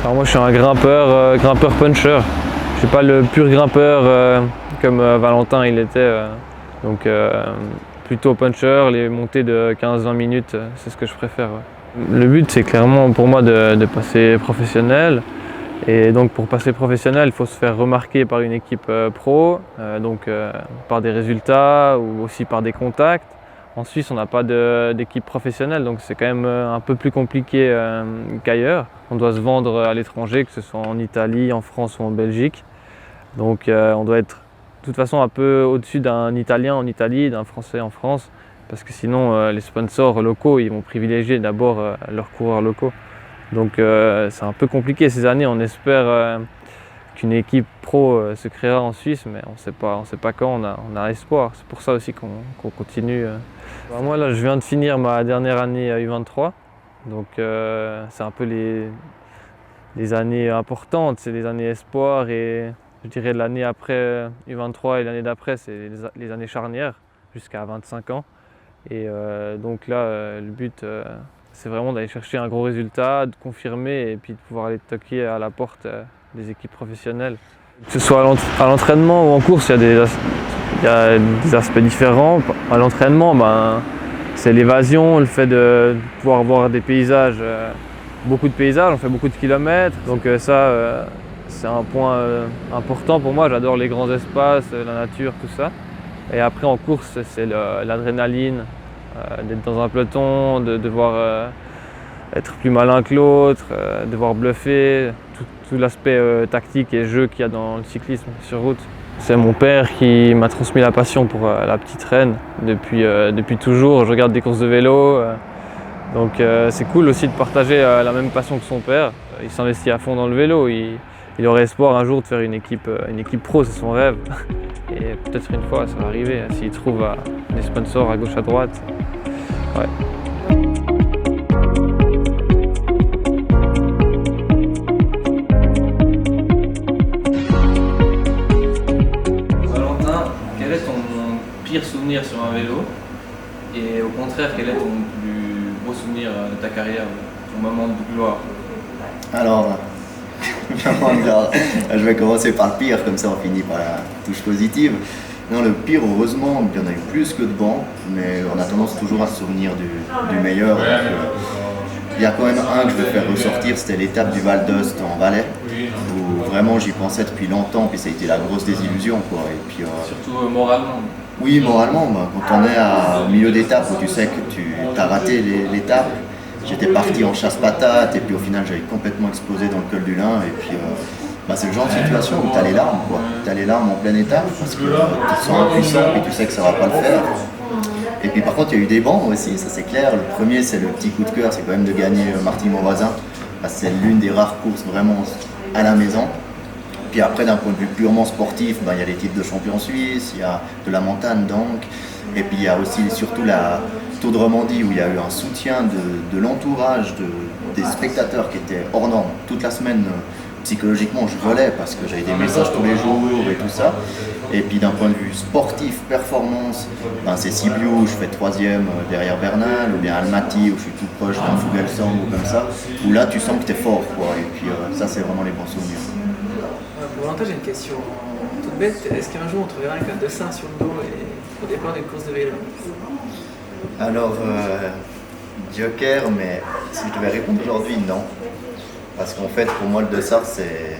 Alors moi je suis un grimpeur puncher. Je suis pas le pur grimpeur comme Valentin il était. Donc plutôt puncher, les montées de 15-20 minutes, c'est ce que je préfère. Ouais. Le but c'est clairement pour moi de passer professionnel. Et donc pour passer professionnel, il faut se faire remarquer par une équipe pro, par des résultats ou aussi par des contacts. En Suisse, on n'a pas d'équipe professionnelle, donc c'est quand même un peu plus compliqué qu'ailleurs. On doit se vendre à l'étranger, que ce soit en Italie, en France ou en Belgique. Donc on doit être de toute façon un peu au-dessus d'un Italien en Italie, d'un Français en France, parce que sinon les sponsors locaux, ils vont privilégier d'abord leurs coureurs locaux. Donc c'est un peu compliqué ces années, on espère qu'une équipe pro se créera en Suisse, mais on sait pas quand, on a espoir. C'est pour ça aussi qu'on continue. Moi là, je viens de finir ma dernière année à U23, donc c'est un peu les années importantes, c'est les années espoir et je dirais l'année après U23 et l'année d'après, c'est les années charnières jusqu'à 25 ans. Et donc là, le but, c'est vraiment d'aller chercher un gros résultat, de confirmer et puis de pouvoir aller toquer à la porte des équipes professionnelles. Que ce soit à l'entraînement ou en course, il y a des aspects différents. À l'entraînement, c'est l'évasion, le fait de pouvoir voir des paysages, beaucoup de paysages, on fait beaucoup de kilomètres. Donc ça, c'est un point important pour moi. J'adore les grands espaces, la nature, tout ça. Et après en course, c'est l'adrénaline, d'être dans un peloton, de devoir être plus malin que l'autre, devoir bluffer, tout l'aspect tactique et jeu qu'il y a dans le cyclisme sur route. C'est mon père qui m'a transmis la passion pour la petite reine depuis toujours. Je regarde des courses de vélo, donc c'est cool aussi de partager la même passion que son père. Il s'investit à fond dans le vélo, il aurait espoir un jour de faire une équipe pro, c'est son rêve. Et peut-être une fois ça va arriver, s'il trouve des sponsors à gauche à droite. Ouais. Valentin, quel est ton pire souvenir sur un vélo? Et au contraire, quel est ton plus beau souvenir de ta carrière, ton moment de gloire? Alors, je vais commencer par le pire, comme ça on finit par la touche positive. Non, le pire, heureusement, il y en a eu plus que de bons, mais on a tendance toujours à se souvenir du meilleur. Donc, il y a quand même un que je vais faire ressortir, c'était l'étape du Val d'Ost en Valais, où vraiment j'y pensais depuis longtemps, puis ça a été la grosse désillusion, quoi. Et puis, surtout moralement. Oui, moralement, quand on est au milieu d'étape où tu sais que tu as raté l'étape, j'étais parti en chasse-patate et puis au final j'avais complètement explosé dans le col du Lin et puis c'est le genre de situation où tu as les larmes, quoi. Tu as les larmes en pleine étape parce que tu te sens impuissant et tu sais que ça va pas le faire. Et puis par contre il y a eu des bons aussi, ça c'est clair. Le premier c'est le petit coup de cœur, c'est quand même de gagner Marty mon voisin. C'est l'une des rares courses vraiment à la maison. Puis après d'un point de vue purement sportif, il y a les titres de champion suisse, il y a de la montagne donc, et puis il y a aussi surtout la Tour de Romandie où il y a eu un soutien de l'entourage, des spectateurs qui étaient hors normes. Toute la semaine, psychologiquement, je volais parce que j'avais des messages tous les jours et tout ça. Et puis d'un point de vue sportif, performance, c'est Sibiu où je fais 3e derrière Bernal, ou bien Almaty où je suis tout proche d'un Fuglsang ou comme ça, où là tu sens que tu es fort, quoi. Et puis ça c'est vraiment les bons souvenirs. Pour Valentin, j'ai une question toute bête. Est-ce qu'un jour on te verra un code de sein sur le dos et au départ d'une course de vélo? Alors, Joker, mais si je devais répondre aujourd'hui, non. Parce qu'en fait, pour moi, le dossard, c'est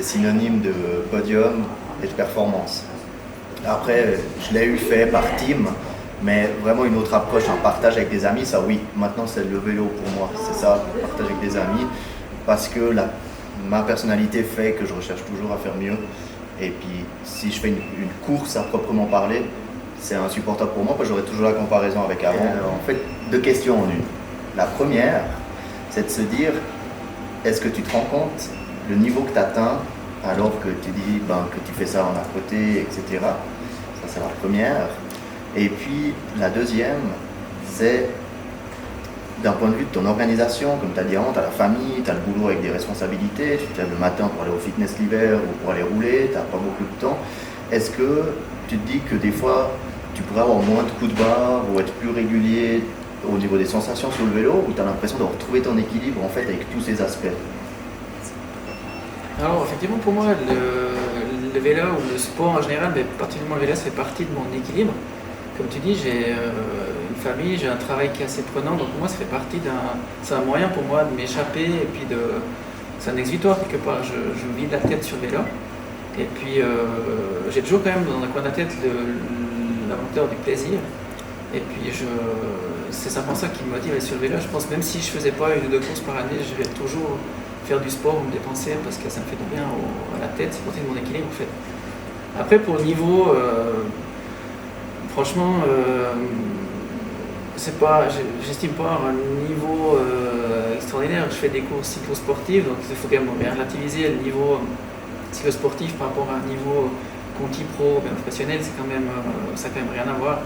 synonyme de podium et de performance. Après, je l'ai eu fait par team, mais vraiment une autre approche, un partage avec des amis, ça oui. Maintenant, c'est le vélo pour moi, c'est ça, le partage avec des amis. Parce que ma personnalité fait que je recherche toujours à faire mieux. Et puis, si je fais une course à proprement parler, c'est insupportable pour moi parce que j'aurai toujours la comparaison avec avant. En fait, 2 questions en une. La première, c'est de se dire, est-ce que tu te rends compte le niveau que tu atteins alors que tu dis que tu fais ça en à côté, etc. Ça, c'est la première. Et puis, la deuxième, c'est d'un point de vue de ton organisation, comme tu as dit avant, tu as la famille, tu as le boulot avec des responsabilités, tu te lèves le matin pour aller au fitness l'hiver ou pour aller rouler, tu n'as pas beaucoup de temps. Est-ce que tu te dis que des fois, tu pourrais avoir moins de coups de barre ou être plus régulier au niveau des sensations sur le vélo, ou tu as l'impression de retrouver ton équilibre en fait avec tous ces aspects? Alors effectivement pour moi le vélo ou le sport en général, mais particulièrement le vélo, ça fait partie de mon équilibre. Comme tu dis, j'ai une famille, j'ai un travail qui est assez prenant, donc moi ça fait partie c'est un moyen pour moi de m'échapper et puis c'est un exutoire quelque part. Je me vide la tête sur le vélo et puis j'ai toujours quand même dans un coin de la tête la moteur du plaisir. Et puis c'est simplement ça qui me motive à aller sur le vélo. Je pense même si je faisais pas 1 ou 2 courses par année, je vais toujours faire du sport ou me dépenser parce que ça me fait du bien à la tête, c'est partie de mon équilibre en fait. Après pour le niveau, franchement, j'estime pas avoir un niveau extraordinaire. Je fais des courses cyclo-sportives, donc il faut quand même bien relativiser le niveau cyclo-sportif par rapport à un niveau conti pro, bien professionnel, ça a quand même rien à voir.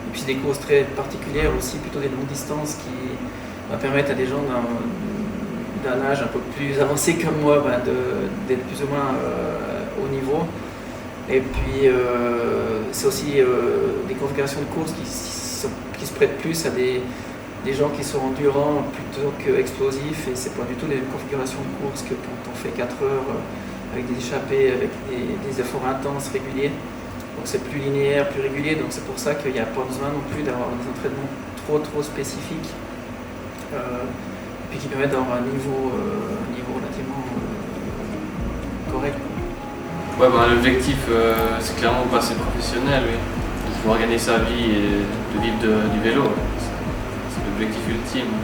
Et puis des courses très particulières aussi, plutôt des longues distances qui permettent à des gens d'un âge un peu plus avancé comme moi d'être plus ou moins haut niveau. Et puis c'est aussi des configurations de courses qui se prêtent plus à des gens qui sont endurants plutôt qu'explosifs. Et c'est pas du tout les mêmes configurations de courses que quand on fait 4 heures avec des échappées, avec des efforts intenses, réguliers. Donc c'est plus linéaire, plus régulier, donc c'est pour ça qu'il n'y a pas besoin non plus d'avoir des entraînements trop spécifiques, puis qui permettent d'avoir un niveau relativement correct. Ouais, l'objectif c'est clairement passer professionnel, oui. Il faut gagner sa vie et de vivre du vélo, c'est l'objectif ultime.